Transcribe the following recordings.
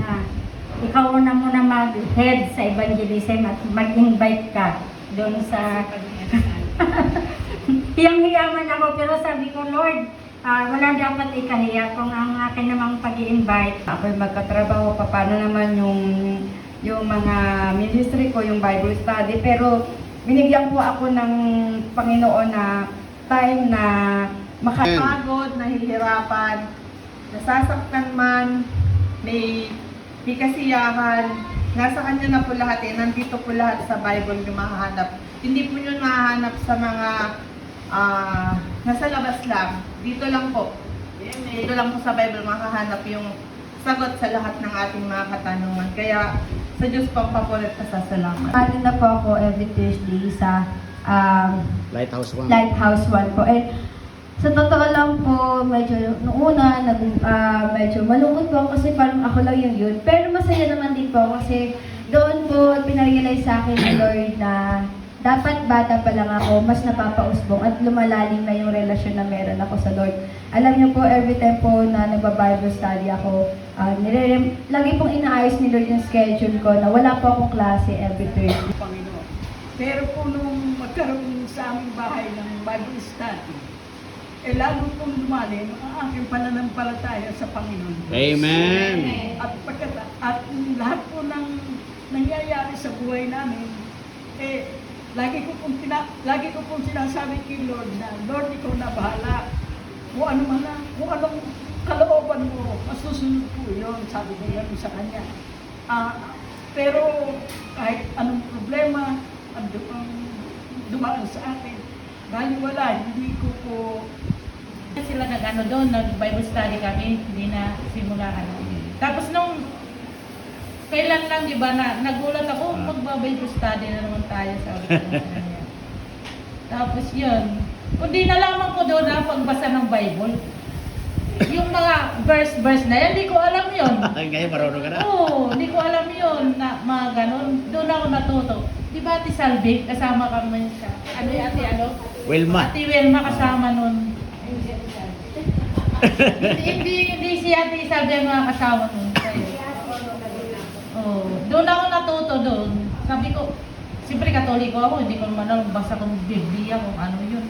na ikaw na muna mag-head sa evangelism at mag-invite ka doon sa... Hiyang-hiyaman ako, pero sabi ko, Lord, wala dapat ikahiya kung ang akin namang pag-i-invite. Ako'y magkatrabaho pa, paano naman yung mga ministry ko, yung Bible study, pero binigyan po ako ng Panginoon na time na makapagod, nahihirapan, nasasaktan man, may kasiyahan, nasa Kanya na po lahat nandito po lahat sa Bible yung mahahanap. Hindi po yun mahahanap sa mga nasa labas lang. Dito lang po. Dito lang po sa Bible makahanap yung sagot sa lahat ng ating mga katanungan. Kaya sa Diyos po ang papulit pasasalamat. Ano na po ako every Thursday sa Lighthouse 1. Lighthouse 1 po. And sa totoo lang po, medyo noong una, medyo malungkot po kasi parang ako lang yung yun. Pero masaya naman din po kasi doon po pinarealize sa akin ni Lord na dapat bata pa lang ako, mas napapausbong at lumalalim na yung relasyon na meron ako sa Lord. Alam niyo po, every time po na nagba-Bible study ako, lagi pong inaayos ni Lord yung schedule ko na wala po akong klase every Thursday. Panginoon. Pero kung nung magkaroon sa aming bahay ng Bible study, lalo pong lumalim ang aking pananampalataya sa Panginoon. Amen. At lahat po ng nangyayari sa buhay namin, lagi ko pong sinasabi kay Lord na, Lord, ikaw na bahala. Kung ano man lang, kung anong kalooban mo, masusunod po yun, sabi ko yan sa Kanya. Pero kahit anong problema ang dumaan sa akin, baliwala, hindi ko po sila nag-ano doon, nag-Bible study kami, hindi na simulaan. Tapos nung kailan lang, di ba, nagulat ako, mag-Bible study na naman tayo sa niya. Tapos yun, kundi nalaman ko doon na pagbasa ng Bible. Yung mga verse na yan, hindi ko alam yun. Ngayon, marunong ka na? Oo, hindi ko alam yun, na mga ganon. Doon ako natuto. Di ba, Ate Salvi, kasama kami sa, ano yung Ate Wilma. Ate Wilma kasama nun. hindi si Ate Salvi ang mga kasama nun. Oh, doon ako natuto doon. Sabi ko, siyempre Katoliko ako, hindi ko man lang basa kong Biblia kung ano yun.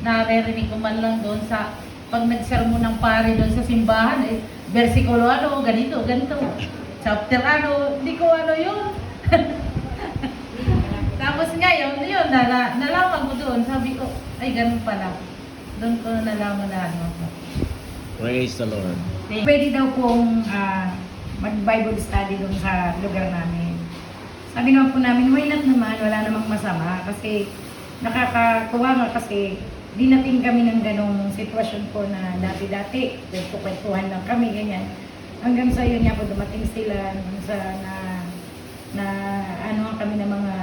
Naririnig ko man lang doon sa, pag nagsermon ng pare doon sa simbahan, versikulo ano, ganito. Chapter ano, hindi ko ano yun. Tapos ngayon, yun, nalaman ko doon, sabi ko, ay ganun pala. Doon ko nalaman na ano. Praise the Lord. Pwede daw pong mag-Bible study doon sa lugar namin. Sabi naman po namin, why not naman, wala namang masama. Kasi nakakatuwa nga kasi dinating kami ng ganong sitwasyon po na dati-dati, kwentuhan lang kami, ganyan. Hanggang sa yun nga po, dumating sila, hanggang sa na ano kami ng mga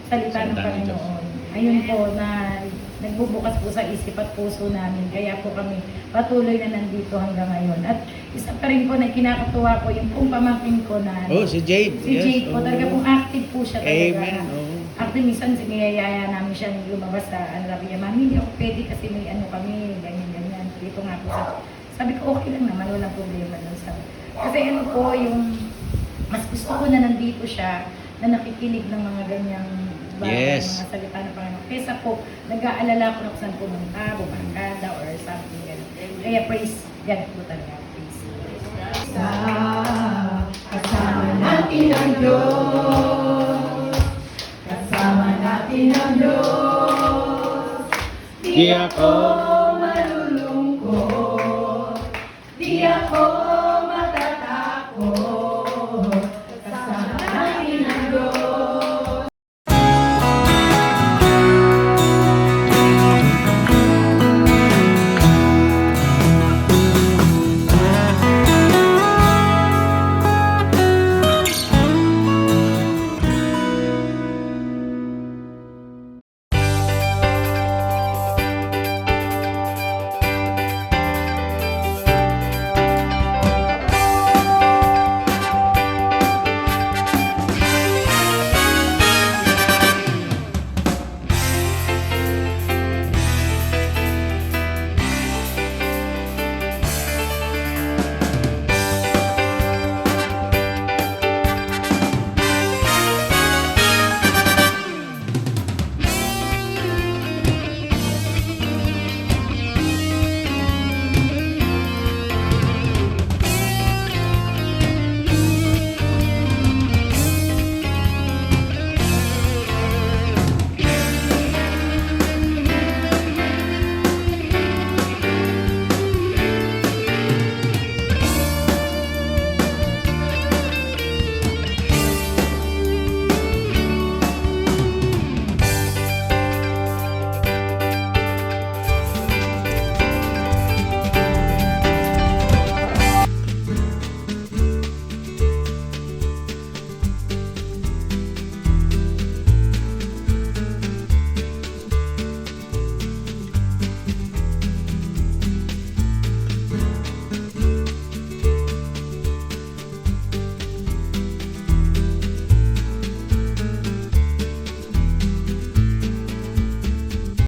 salita ng Panginoon. Ayun po na nagbubukas po sa isip at puso namin. Kaya po kami patuloy na nandito hanggang ngayon. At isa pa rin po na kinakatuwa ko, yung pong pamangkin ko na... Oh, si Jade. Si Jade po, talaga pong active po siya talaga. Amen. Oh. Active, minsan siniyayaya namin siya lumabas sa ano, sabi niya, Mami, hindi ako pwede kasi may ano kami, ganyan. Dito nga po sabi ko, okay lang naman, walang problema dun sa... Kasi ano po, yung mas gusto ko na nandito siya, na nakikinig ng mga ganyang bagay, Yes. mga salita ng Panginoon. Kesa po, nag-aalala ko na kung saan pumunta, bumangkada, or something gano'n. Kaya praise God po talaga. Praise God. Kasama natin ang Diyos. Kasama natin ang Diyos. Di ako